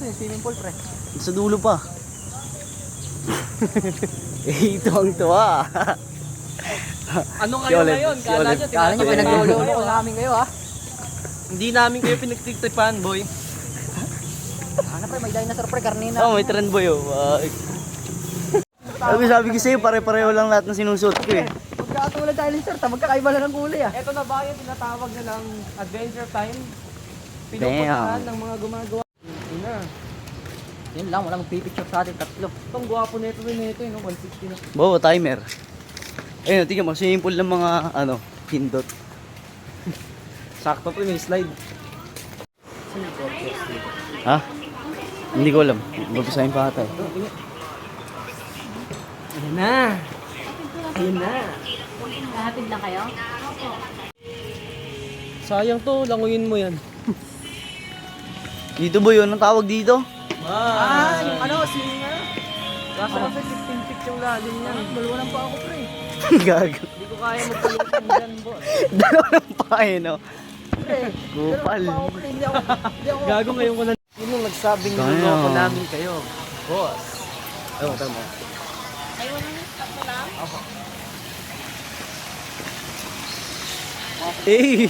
Nasa yung swimming pool, pre? Sa dulo pa. Ito ang tuwa. Ano kayo ngayon? Kala nyo, Kala nyo pinagluloko namin kayo, ha? Hindi namin kayo pinagtitripan, boy. Ano, pre? May dinosaur, pre. Karnina. Oh, may trend boy oh. Sabi ko sa'yo, pare-pareho lang lahat ng sinusuot ko eh. Magkakatulad tayo ng shirt, ha? Magkakaiba lang ng kulay, ha? Ito na ba yung tinatawag na ng adventure time? Pinupuntahan ng mga gumagawa. Ina. Yun lang, wala magpipicture sa atin, tatlo. Itong guwapo na ito rin na ito, 160 na. Bo, timer. Ayun, tingnan mo, swimming pool ng mga, pindot. Sakto po may slide. Ha? Hindi ko alam. Babasahin pa ata eh. Ayan na. Ayan na. Kahapid lang kayo? Sayang to, languyin mo yan. Dito boy, anong tawag dito? Yung singa. Kaso kasi 15 feet yung lalim niya. Dalawa pa ako, pre. Gago. Hindi ko kaya magpalitan dyan, boss. Dalawa ng pae, no? Pre, Gupal. dalawa pa ako, pre. Hindi ako. Gago ngayon ko na. Yun yung nagsabing Kaya. niloko namin kayo. Boss. Ewan, tama. Eh!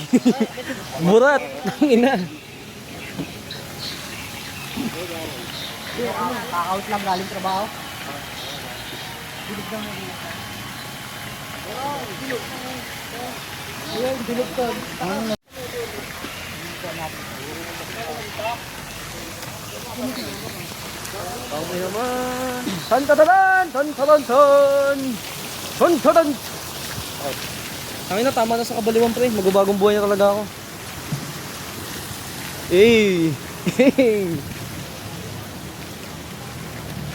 Murat! Ina! Kaka-out lang galing trabaho. Okay naman! Tan-tadadan! Tan-tadan-tan! Tan-tadan! Ang ina, tama na sa kabaliwan, pre. Magbabagong buhay na talaga ako. Eh!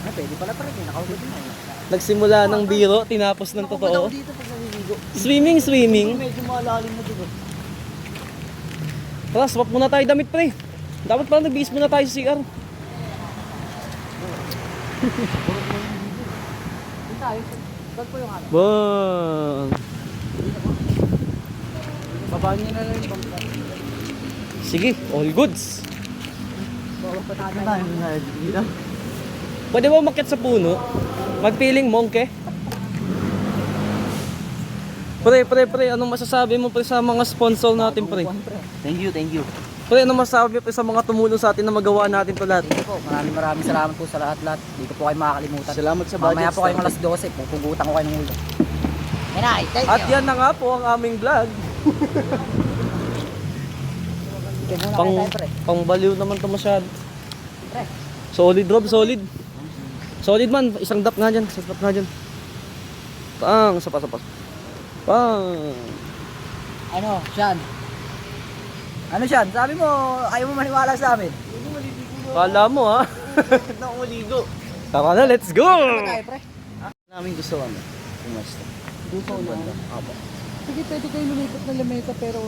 Ah, pwede pala, pre. Nakaugot din ako. Nagsimula ng biro, tinapos ng totoo. Dito pag naliligo. Swimming! Medyo malalim na dito. Tara, swap muna tayo damit, pre. Dapat pala nagbihis muna tayo sa CR. Dito tayo. Saan po yung ano? Bang! Babaan niyo na lang yung bangka. Sige, all goods. Bawal pa tayo. dito? Pwede ba umakyat sa puno? Magpiling monkey? Pre, anong masasabi mo pre sa mga sponsor natin, pre? Thank you. Pre, anong masasabi pre sa mga tumulong sa atin na magawa natin to lahat? Sige po, maraming salamat po sa lahat-lahat. Hindi ko po kayo makakalimutan. Salamat sa budget. Mamaya po kayong alas 12, pupugutan ko kayo ng ulo. Thank At yan na nga po ang aming vlog. Sige muna Pang, kayo tayo, pre. Pangbaliw naman to masyado. Pre. Solid, Rob, solid. Solid man, isang dap nga dyan, isang dap nga dyan. Pang, sapas. Pang. Ano, Sean? Ano, Sean? Sabi mo, ayaw mo maniwala sa amin. Kala mo ha? Na uligo. Tara na, let's go! Ano tayo, pre? Namin gusto kami. Pumasta. Dito na. Sige, pwede kayo lumipat ng lamesa pero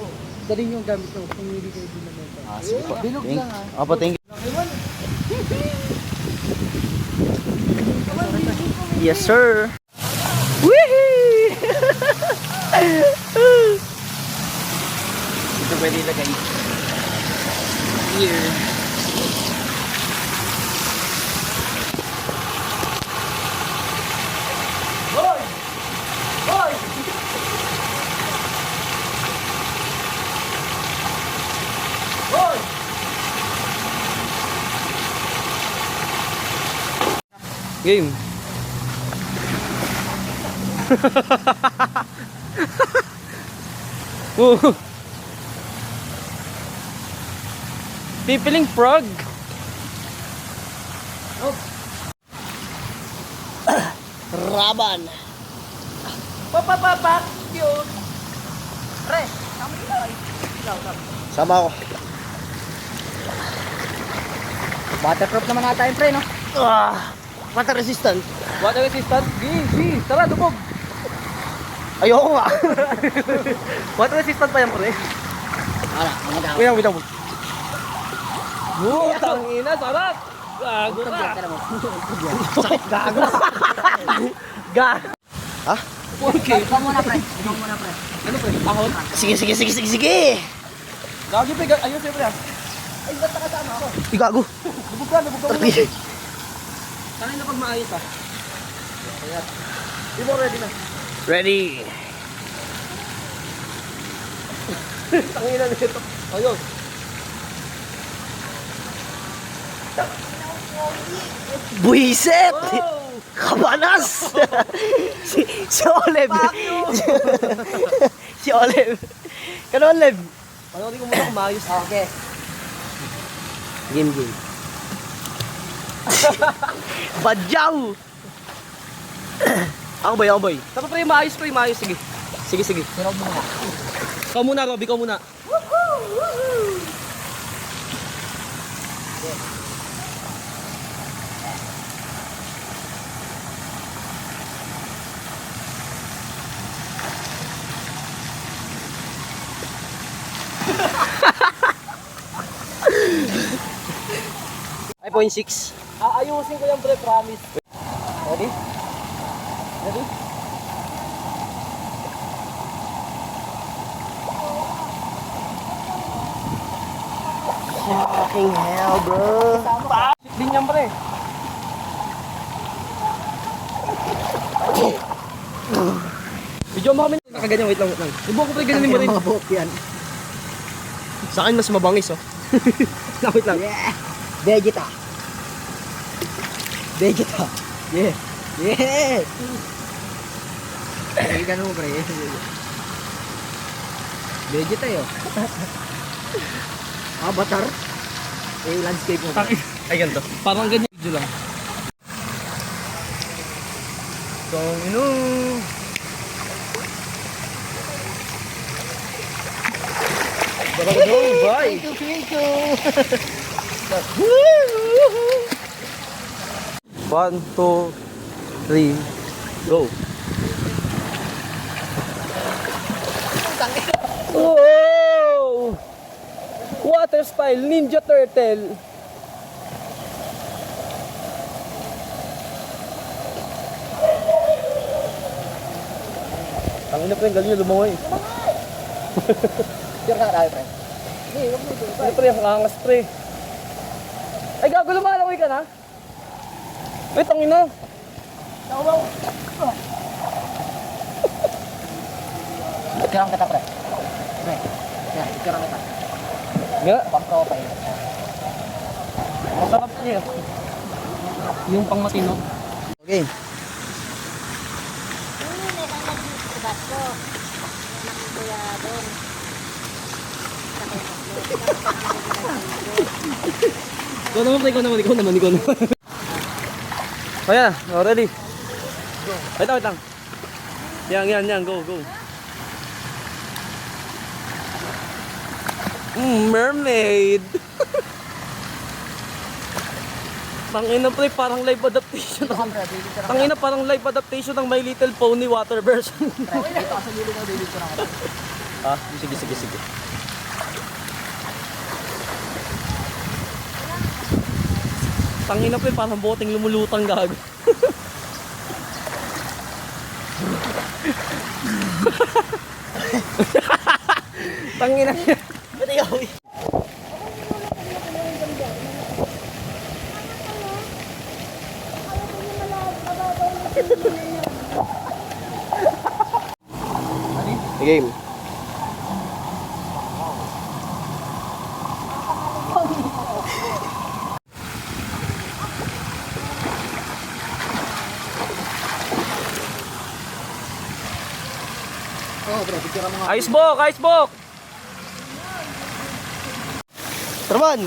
dali nyo ang gamit nyo. Pumili kayo din ng lamesa. Sige po. Bilog lang, ha? Apa, thank you. Yes, sir. Woohoo! Ito pwede ilagay. Here. Game. Pipiling frog. Raban. Papapapak! Cute! Pre, kami ilaw. Sama ako. Waterproof naman nata yung pre, no? Water resistant. Water resistant? Gi, tara, dubog. Ayoko nga. Water resistant pa yan, pre. Wala, mga daw. Wait lang. Ang ina, sarap. Gago ka. Gago. Gago. Ha? Okay. Ikaw muna, pre. Ikaw muna, pre. Ano, pre? Ahon? Sige. Gago, pre. Ayun, siyempre. Ay, ba't nakasama ako? Igago. Lubog ka muna. Tangin na pag maayos ah. Ayan. Di mo ready na. Ready. Tangin na nito. Ayun. Buisit! Oh! Kabanas! si Olev. si Olev. Kano Olev? Panoorin ko muna kung maayos. Okay. Game. Badyaw! Ako boy. Tapos pre, maayos. Sige. Pero muna. Ikaw muna, Rob. Ikaw muna. Ay, 0.6. Aayusin ko yan, pre. Promise. Ready? Ready? Fucking hell, bro. Din yan, pre. Video mo kami. Nakaganyan, wait lang. Ibo ko pre, ganyan mo rin. Mga buhok yan. Sa akin mas mabangis, oh. Wait lang. Yeah. Vegeta. Yeah. Yeah. Ay, ganun mo, pre. Vegeta yun. Avatar. Eh, landscape mo. Ayan to. Parang ganyan video lang. Kung ino. Bye. Thank you. 1, 2, 3, go. Wow! Water style Ninja Turtle. Tangina pre, galing yung lumangoy. Sure ka tayo, pre. Hindi, wag mo ito. Ano pre, ang angas pre. Ay gago, lumalangoy ka na? Ay, tangina. Sure kita, pre. Pre. Yan, sure kita. Nga, Pang-profile. masarap niya. Yung pang matino. Okay. Ikaw naman. Kaya, ready? Wait lang. Yan, go. Mermaid. Tangina pre, parang live adaptation. Tangina, parang live adaptation ng My Little Pony water version. Dito ka sa gilid mo, David, sure kita. Ah, sige. Tangina pre, parang boteng lumulutang gago. Tangina. Ba't ikaw? Game. Oo, pre, picture mo nga. Ice box! Traman!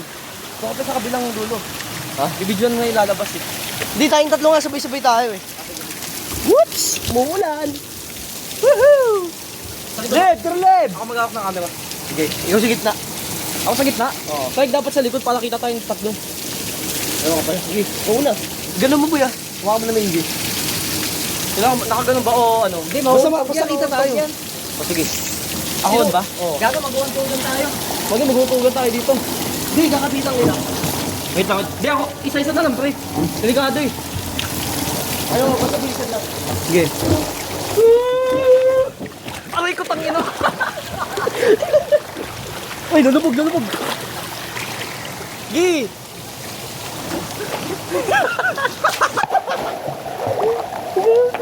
Baka pa sa kabilang dulo. Ha? Ibidyoan mo na ilalabas eh. Hindi, tayong tatlo nga sabay-sabay tayo eh. Whoops! Umuulan! Woohoo! Leb! Ako mag-awak ng camera. Sige, ikaw sa gitna. Ako sa gitna? Oo. Kaya dapat sa likod para kita tayong tatlo. Ewan ka pala. Sige, una. Ganun mo ba ya? Mukha mo na may hindi. Kailangan, nakaganon ba o ano? Hindi, Basta kita tayo. O sige. Ahon ba? Oo. Gago, mag-uwan-tugan tayo. Wag maghutugan tayo dito. Hindi, kakapitan nila. Wait lang. Di ako, isa-isa na lang pre. Delikado eh. Ayaw, basta bilisan lang. Sige. Aray ko tangino. Ay, nalubog. Gi!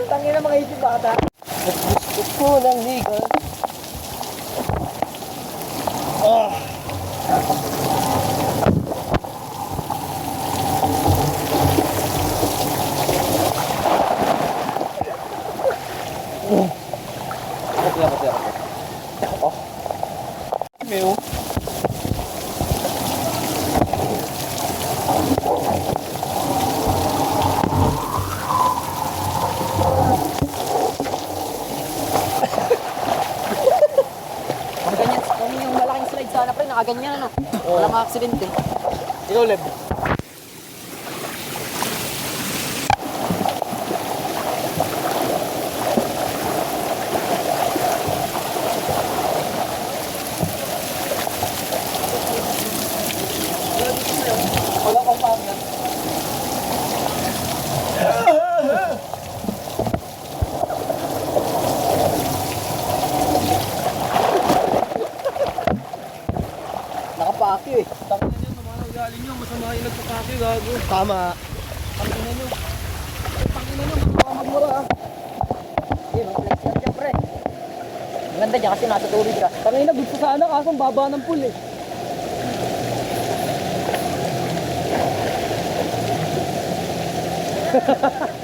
Tangin na mga isip bata. Gusto ko ng higas. Mew. Ganyan, kung yung malaking slide sana pre, nakaganyan ano. Walang aksidente. Ikaw, Leb. Wala pang pangga. Nakapaki eh. Tangin na nyo, naman galing nyo. Masama yung nagpapaki, gago. Tama. Tangin na nyo. Tangin na nyo, magmura ah. Eh, mag-flex yan dyan pre. Ang ganda dyan kasi natutulid ka. Tangin na, gusto sana kaso ang baba ng pool eh.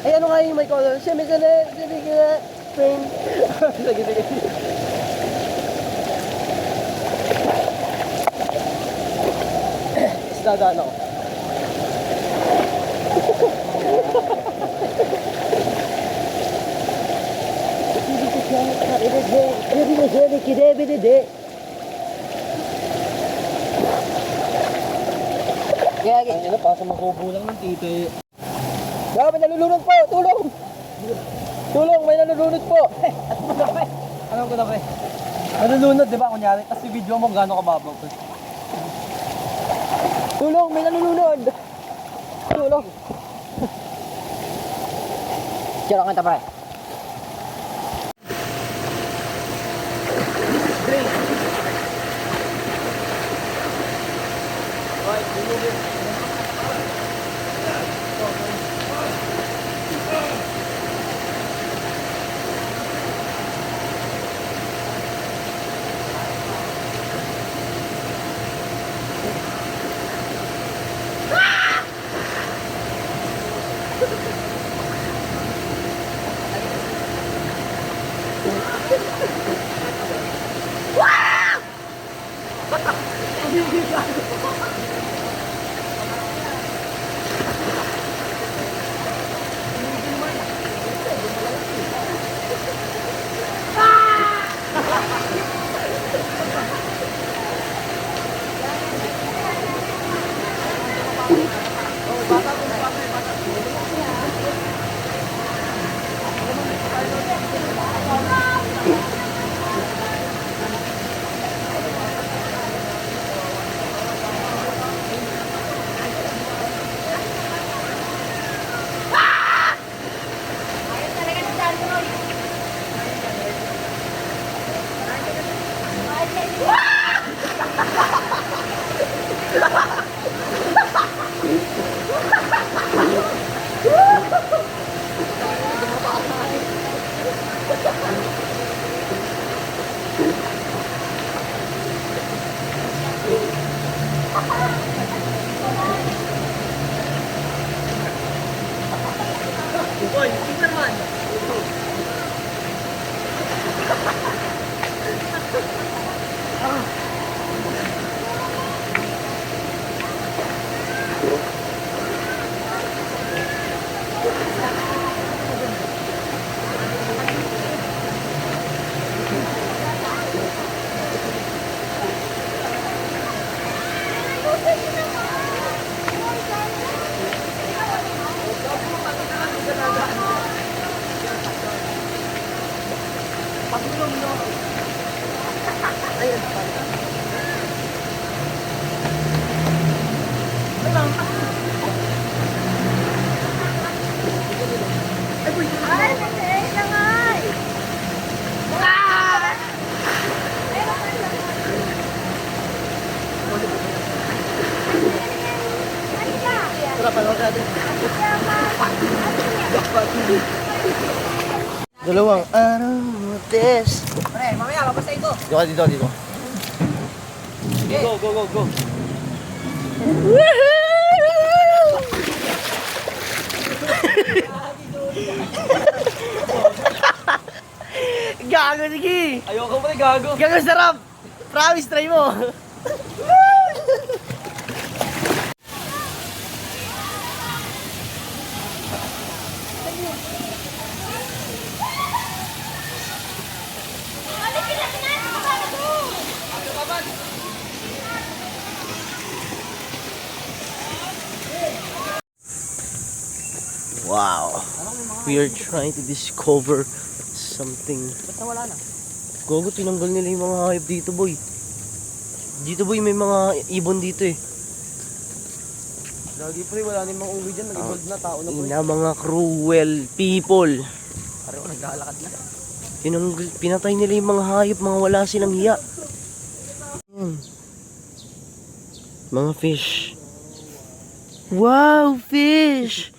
Ay, ano nga yung may color? Siyempre ka friend. Sige, sige. Isdadaan ako. Kaya, Ang ina, pa sa makubo lang ng tito eh. Wala, may nalulunod po! Tulong! Tulong, may nalulunod po! Alam ko na pre. Nalulunod, di ba? Kunyari, kasi video mo gano'ng kababaw ko. Tulong, may nalulunod! Tulong! tira kita pre. Tara, panood natin. Dalawang araw test. Pre, mamaya, babasa ito. Dito. Sige, go. Gago, sige. Ayoko mo na gago. Gago, sarap. Promise, try mo. Wow. We are trying to discover something. Ba't nawala na? Gogo, tinanggal nila yung mga hayop dito, boy. Dito, boy, may mga ibon dito eh. Lagi pre, wala nang mga uwi dyan. Nag-evolve na, tao na pre. Ina, mga cruel people. Pareho, naglalakad na. Tinanggal, pinatay nila yung mga hayop, mga wala silang hiya. Yan. Mga fish. Wow, fish!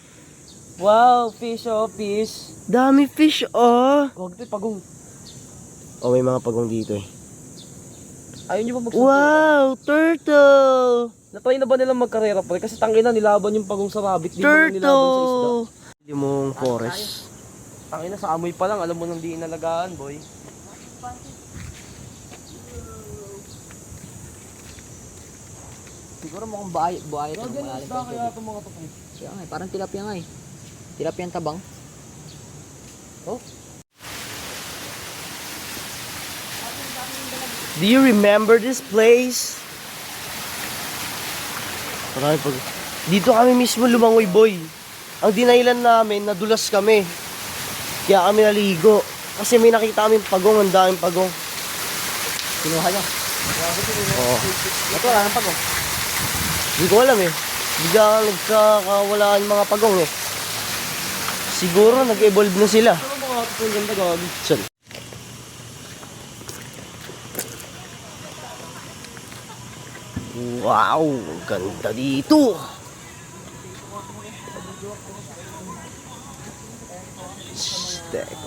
Wow, fish oh, fish. Dami fish, oh! Huwag ito, pagong. Oh, may mga pagong dito eh. Ayaw nyo ba magsuko? Wow, turtle! Natry na ba nilang magkarera pre? Kasi tangina nilaban yung pagong sa rabbit. Di mo na nilaban sa isda. Turtle! Yung mong forest. Tangina sa amoy pa lang, alam mo nang di inalagaan, boy. Siguro mukhang buhay ito. Lagyan ng isda kaya itong mga to pre. Kaya nga, parang tilapia nga eh. Tilapia ang tabang. Do you remember this place? Marami pag... Dito kami mismo lumangoy, boy. Ang dinahilan namin, nadulas kami. Kaya kami naligo. Kasi may nakita kami pagong, ang daming pagong. Kinuha niya. Oo. Ito, wala nang pagong. Hindi ko alam eh. Bigla nagkakawalaan yung mga pagong eh. Siguro nag-evolve na sila. Ano mga to yung ganda gagi? Saan? Wow! Ang ganda dito! Teka